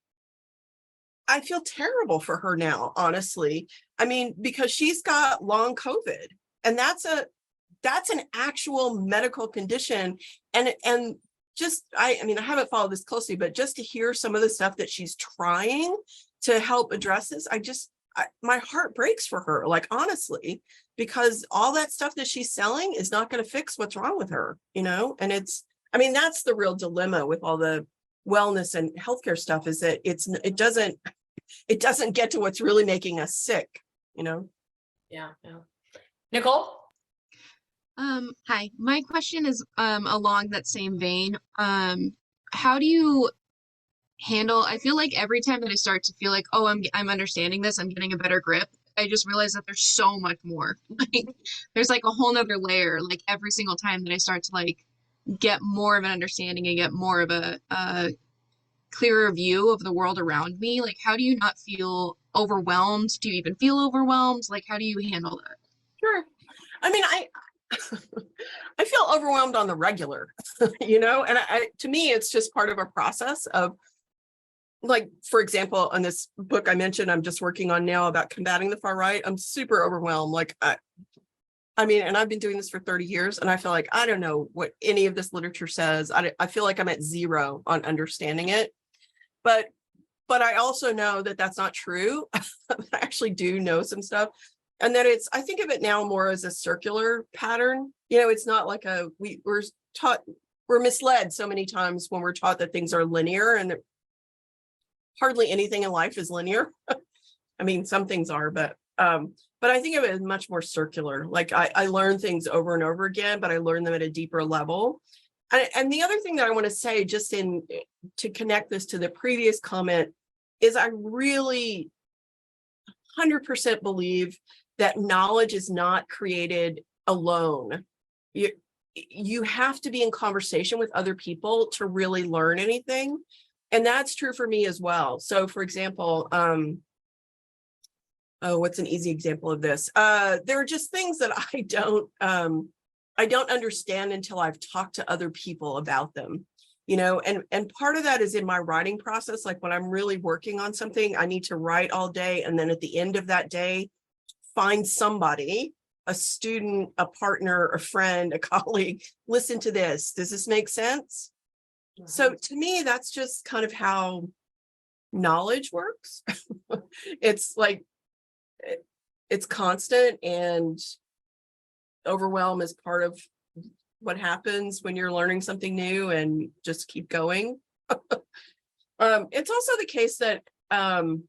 feel terrible for her now, honestly. I mean, because she's got long COVID, and that's an actual medical condition, and just I mean, I haven't followed this closely, but just to hear some of the stuff that she's trying to help address this, my heart breaks for her, like, honestly, because all that stuff that she's selling is not going to fix what's wrong with her, you know. And I mean, that's the real dilemma with all the wellness and healthcare stuff, is that it doesn't get to what's really making us sick, you know. Yeah. Nicole. Hi, my question is along that same vein. How do you handle, I feel like every time that I start to feel like, oh, I'm understanding this, I'm getting a better grip, I just realize that there's so much more. Like there's like a whole nother layer, like every single time that I start to like get more of an understanding and get more of a clearer view of the world around me. Like, how do you not feel overwhelmed? Do you even feel overwhelmed? Like, how do you handle that? Sure. I mean, I feel overwhelmed on the regular, you know, and to me, it's just part of a process of, like, for example, on this book I mentioned, I'm just working on now about combating the far right. I'm super overwhelmed. Like, I mean, and I've been doing this for 30 years, and I feel like I don't know what any of this literature says. I feel like I'm at zero on understanding it. But I also know that that's not true. I actually do know some stuff. And that I think of it now more as a circular pattern. You know, it's not like we're misled so many times when we're taught that things are linear, and hardly anything in life is linear. I mean, some things are, but I think of it as much more circular. Like I learn things over and over again, but I learn them at a deeper level. And the other thing that I want to say, just to connect this to the previous comment, is I really 100% believe that knowledge is not created alone. You have to be in conversation with other people to really learn anything. And that's true for me as well. So for example, what's an easy example of this? There are just things that I don't understand until I've talked to other people about them. and part of that is in my writing process. Like when I'm really working on something, I need to write all day. And then at the end of that day, find somebody, a student, a partner, a friend, a colleague, listen to this. Does this make sense? So to me, that's just kind of how knowledge works. It's like, it's constant, and overwhelm is part of what happens when you're learning something new, and just keep going. It's also the case that I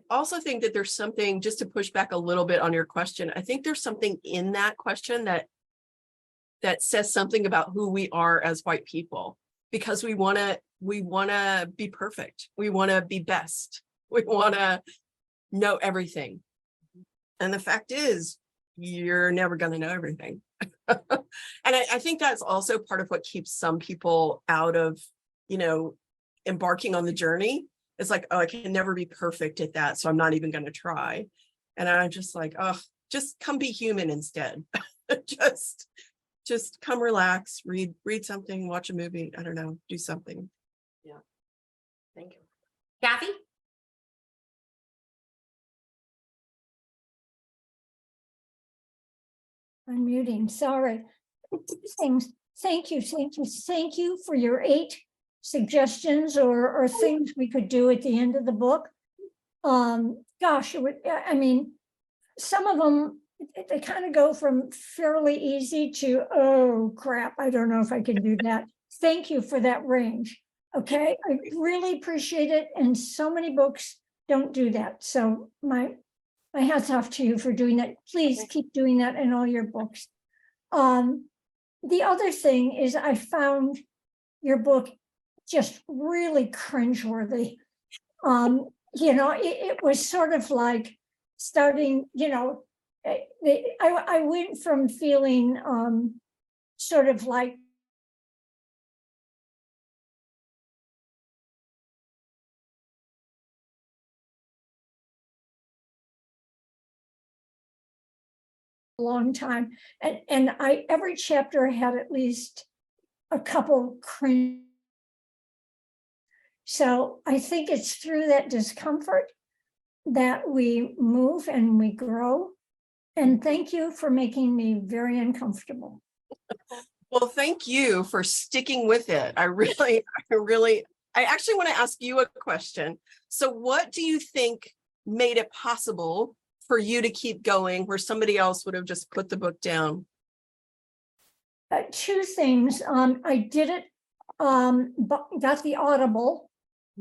also think that there's something, just to push back a little bit on your question, I think there's something in that question that says something about who we are as white people, because we want to be perfect. We want to be best. We want to know everything. And the fact is, you're never going to know everything. And I think that's also part of what keeps some people out of, embarking on the journey. It's like, oh, I can never be perfect at that, so I'm not even going to try. And I'm just like, oh, just come be human instead. just come relax, read something, watch a movie. I don't know, do something. Yeah. Thank you. Kathy? Unmuting, sorry. Things. Thank you for your 8 suggestions or things we could do at the end of the book. Gosh, I mean, some of them, they kind of go from fairly easy to, oh crap, I don't know if I can do that. Thank you for that range. Okay, I really appreciate it. And so many books don't do that. So my hat's off to you for doing that. Please keep doing that in all your books. The other thing is I found your book just really cringeworthy. It was sort of like starting, I went from feeling sort of like a long time, and every chapter had at least a couple cringe. So I think it's through that discomfort that we move and we grow. And thank you for making me very uncomfortable. Well, thank you for sticking with it. I actually want to ask you a question. So what do you think made it possible for you to keep going where somebody else would have just put the book down? 2 things. I did it, got the Audible.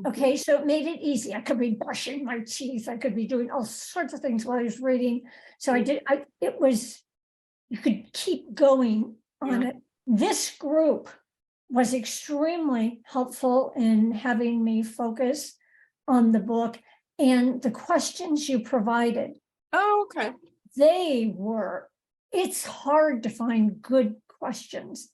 Okay, so it made it easy. I could be brushing my teeth. I could be doing all sorts of things while I was reading. So you could keep going on it. This group was extremely helpful in having me focus on the book, and the questions you provided. Oh, okay. It's hard to find good questions.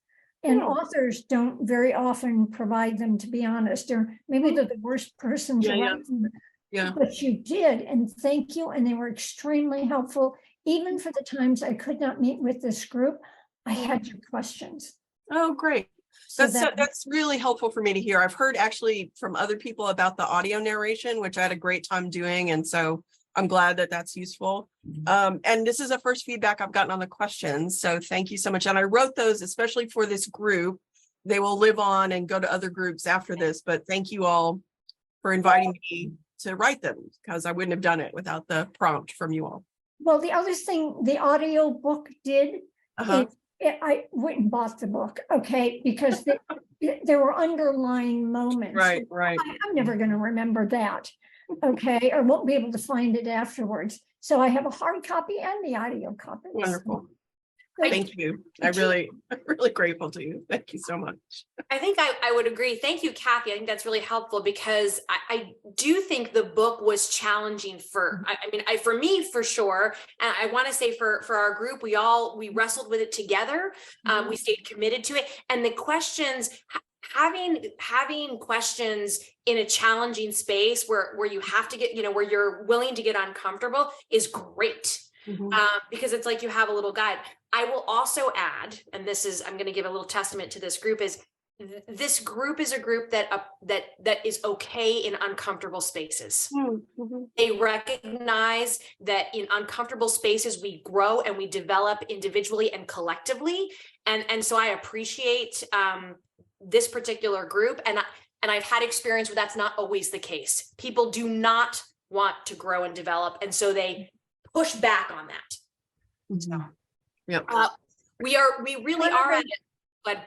And authors don't very often provide them, to be honest, or maybe they're the worst person to write them. Yeah. But you did, and thank you. And they were extremely helpful. Even for the times I could not meet with this group, I had your questions. Oh, great. So that's really helpful for me to hear. I've heard actually from other people about the audio narration, which I had a great time doing. And so I'm glad that that's useful. And this is the first feedback I've gotten on the questions. So thank you so much. And I wrote those especially for this group. They will live on and go to other groups after this, but thank you all for inviting me to write them, because I wouldn't have done it without the prompt from you all. Well, the other thing the audio book did, I went and bought the book, okay, because there were underlying moments. Right. I'm never going to remember that. Okay, or won't be able to find it afterwards. So I have a hard copy and the audio copy. Wonderful. Thank you. I'm really grateful to you. Thank you so much. I think I would agree. Thank you, Kathy. I think that's really helpful, because I do think the book was challenging for me, for sure. And I want to say for our group, we wrestled with it together. We stayed committed to it. And the questions, having questions in a challenging space where you have to get, where you're willing to get uncomfortable is great. because it's like you have a little guide. I will also add, and I'm going to give a little testament to this group, is this group is a group that is okay in uncomfortable spaces. They recognize that in uncomfortable spaces we grow and we develop individually and collectively, and so I appreciate this particular group, and I've had experience where that's not always the case. People do not want to grow and develop, and so they push back on that. So, we really are at it, but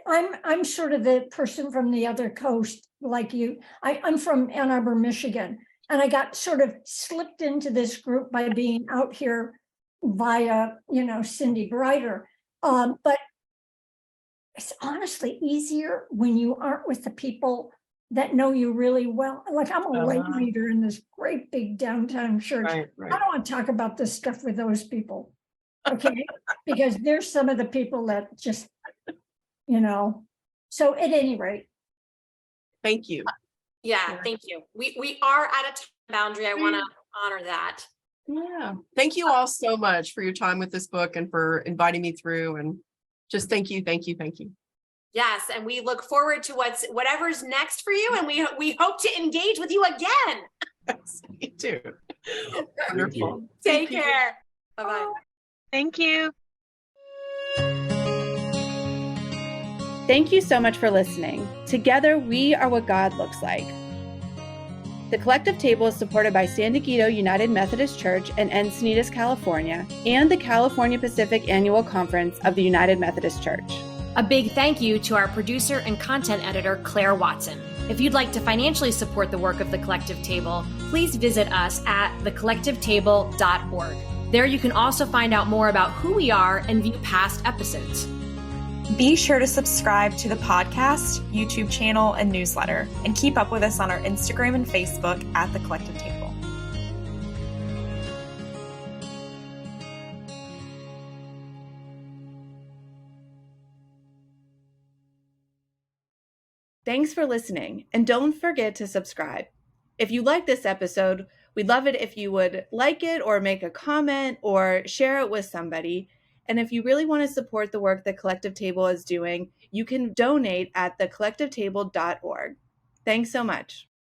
I'm sort of the person from the other coast, like you. I'm from Ann Arbor, Michigan, and I got sort of slipped into this group by being out here via, Cindy Brighter. But it's honestly easier when you aren't with the people that know you really well. Like, I'm a lay leader in this great big downtown church. Right. I don't want to talk about this stuff with those people, okay? Because there's some of the people that just, So at any rate. Thank you. Yeah, thank you. We are at a time boundary. I want to honor that. Yeah. Thank you all so much for your time with this book and for inviting me through, and just thank you. Yes, and we look forward to whatever's next for you, and we hope to engage with you again. Yes, me too. Wonderful. Take care. Bye-bye. Thank you. Thank you so much for listening. Together, we are what God looks like. The Collective Table is supported by San Diego United Methodist Church in Encinitas, California, and the California Pacific Annual Conference of the United Methodist Church. A big thank you to our producer and content editor, Claire Watson. If you'd like to financially support the work of The Collective Table, please visit us at thecollectivetable.org. There you can also find out more about who we are and view past episodes. Be sure to subscribe to the podcast, YouTube channel, and newsletter, and keep up with us on our Instagram and Facebook at The Collective Table. Thanks for listening, and don't forget to subscribe. If you like this episode, we'd love it if you would like it or make a comment or share it with somebody. And if you really want to support the work the Collective Table is doing, you can donate at thecollectivetable.org. Thanks so much.